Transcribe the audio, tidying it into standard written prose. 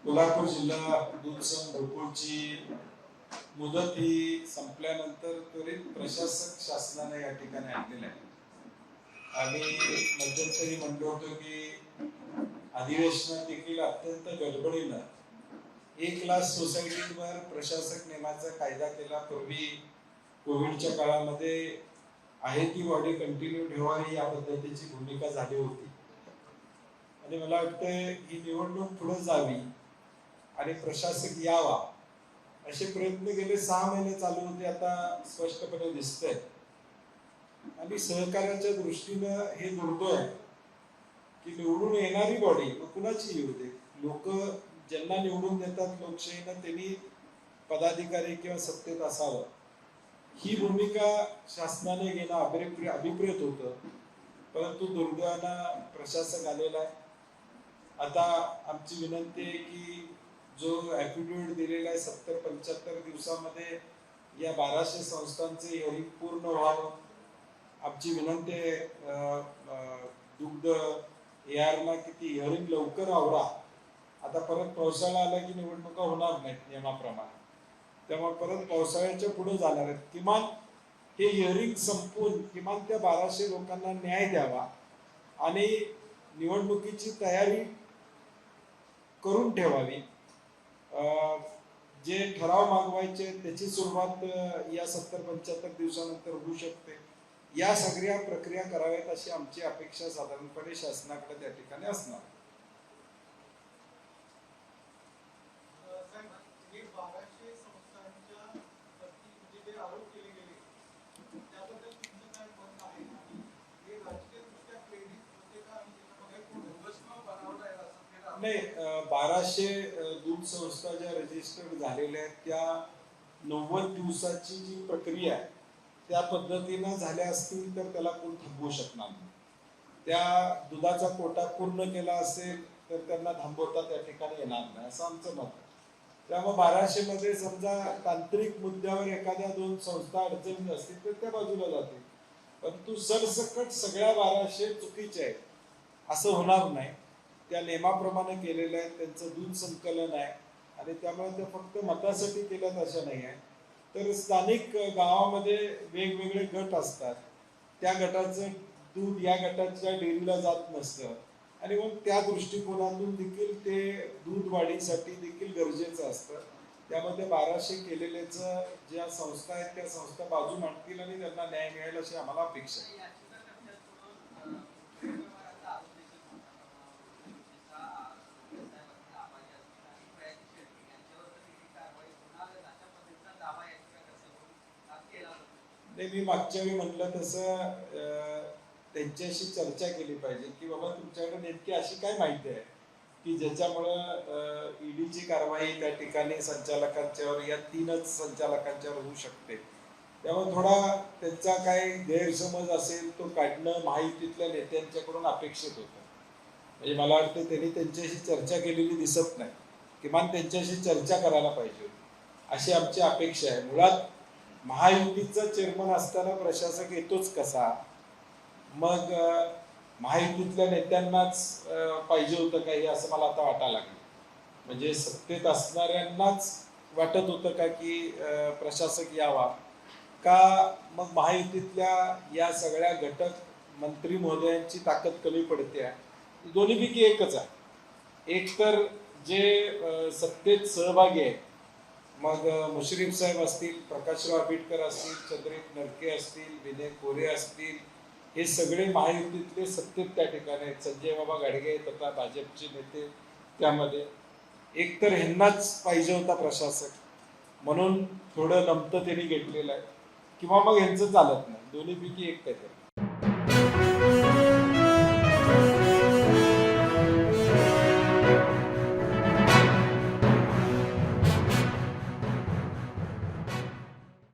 कोल्हापूर जिल्हा दूध संघ गोकुळची मुदत ही संपल्यानंतर त्वरित प्रशासक शासनाने या ठिकाणी आणलेलं आहे. आम्ही मध्यंतरी म्हणलो होतो की अधिवेशनात देखील अत्यंत गडबडीनं 1,00,000 सोसायटीवर प्रशासक नेमाचा कायदा केला. पूर्वी कोविडच्या काळामध्ये आहे ती बॉडी कंटिन्यू ठेवावी या पद्धतीची भूमिका झाली होती आणि मला वाटतं ही निवडणूक पुढे जावी आणि प्रशासक यावा असे प्रयत्न गेले 6 महिने चालू होते. आता स्पष्टपणे दिसतंय आणि सहकार्याच्या दृष्टीनं हे दुर्दैव आहे की निवडून येणारी बॉडी कुणाची येऊ दे, लोक ज्यांना निवडून देतात लोकशाहीनं त्यांनी पदाधिकारी किंवा सत्तेत असावं ही भूमिका शासनाने घेणं अभिप्रेत होतं. परंतु दुर्दैवानं प्रशासक आलेला आहे. आता आमची विनंती आहे की जो ॲफिडेव्हिट दिलेला आहे 70-75 दिवसामध्ये या 1200 संस्थांचे हिअरिंग पूर्ण व्हावं. आमची विनंती आहे दुग्ध ARना किती हिअरिंग लवकर आवरा. आता परत पावसाळा आला की निवडणुका होणार नाहीत नियमाप्रमाणे, त्यामुळे परत पावसाळ्याच्या पुढे जाणार आहेत. किमान हे हिअरिंग संपून किमान त्या 1200 लोकांना न्याय द्यावा आणि निवडणुकीची तयारी करून ठेवावी. जे ठराव मागवायचे त्याची सुरुवात या 70-75 दिवसानंतर होऊ शकते. या सगळ्या प्रक्रिया कराव्यात अशी आमची अपेक्षा साधारणपणे शासनाकडे त्या ठिकाणी असणार. नाही, 1200 दूध संस्था ज्या रजिस्टर्ड झालेल्या आहेत त्या 90 दिवसाची जी प्रक्रिया आहे त्या पद्धतीनं झाल्या असतील तर त्याला कोण थांबवू शकणार नाही. त्या दुधाचा कोटा पूर्ण केला असेल तर त्यांना थांबवता त्या ठिकाणी येणार नाही असं आमचं मत आहे. त्यामुळे 1200 मध्ये समजा तांत्रिक मुद्द्यावर एखाद्या 2 संस्था अडचणी असतील तर त्या बाजूला जातील, परंतु सरसकट सगळ्या 1200 चुकीचे आहेत असं होणार नाही. त्या नियमाप्रमाणे केलेल्या आहेत, त्यांचं दूध संकलन आहे आणि त्यामुळे ते फक्त मतासाठी केल्यात अशा नाही आहे. तर स्थानिक गावामध्ये वेगवेगळे गट असतात, त्या गटाचं दूध या गटाच्या डेअरीला जात नसतं आणि मग त्या दृष्टिकोनातून देखील ते दूध वाढीसाठी देखील गरजेचं असतं. त्यामध्ये 1200 केलेल्याचं ज्या संस्था आहेत त्या संस्था बाजू मांडतील आणि त्यांना न्याय मिळेल अशी आम्हाला अपेक्षा आहे. मी मागच्या वेळी म्हटलं तसं त्यांच्याशी चर्चा केली पाहिजे की बाबा तुमच्याकडे नेमकी अशी काय माहिती आहे की ज्याच्यामुळं ईडीची कारवाई त्या ठिकाणी संचालकांच्यावर या 3च संचालकांच्यावर होऊ शकते. त्यामुळे थोडा त्यांचा काय गैरसमज असेल तो काढणं महायुतीतल्या नेत्यांच्याकडून अपेक्षित होतं. म्हणजे मला वाटतं त्यांनी त्यांच्याशी चर्चा केलेली दिसत नाही. किमान त्यांच्याशी चर्चा करायला पाहिजे अशी आमची अपेक्षा आहे. मुळात महायुतीचा चेअरमन असताना प्रशासक येतोच कसा, मग महायुतीतल्या नेत्यांनाच पाहिजे होतं काही असं मला आता वाटायला लागलं. म्हणजे सत्तेत असणाऱ्यांनाच वाटत होतं का की प्रशासक यावा का मग महायुतीतल्या या सगळ्या घटक मंत्री महोदयांची ताकद कमी पडते आहे. दोन्हीपैकी एकच आहे. एक तर जे सत्तेत सहभागी आहे, मग मुश्रीफ साहेब असतील, प्रकाशराव आंबेडकर असतील, चंद्रिक नरके असतील, विनय कोरे असतील, हे सगळे महायुतीतले सत्तेत त्या ठिकाणी आहेत. संजय बाबा गाडगे तथा भाजपचे नेते त्यामध्ये. एक तर ह्यांनाच पाहिजे होता प्रशासक म्हणून थोडं लंप त्यांनी घेतलेलं आहे किंवा मग ह्यांचं चालत नाही. दोन्हीपैकी एक काहीतरी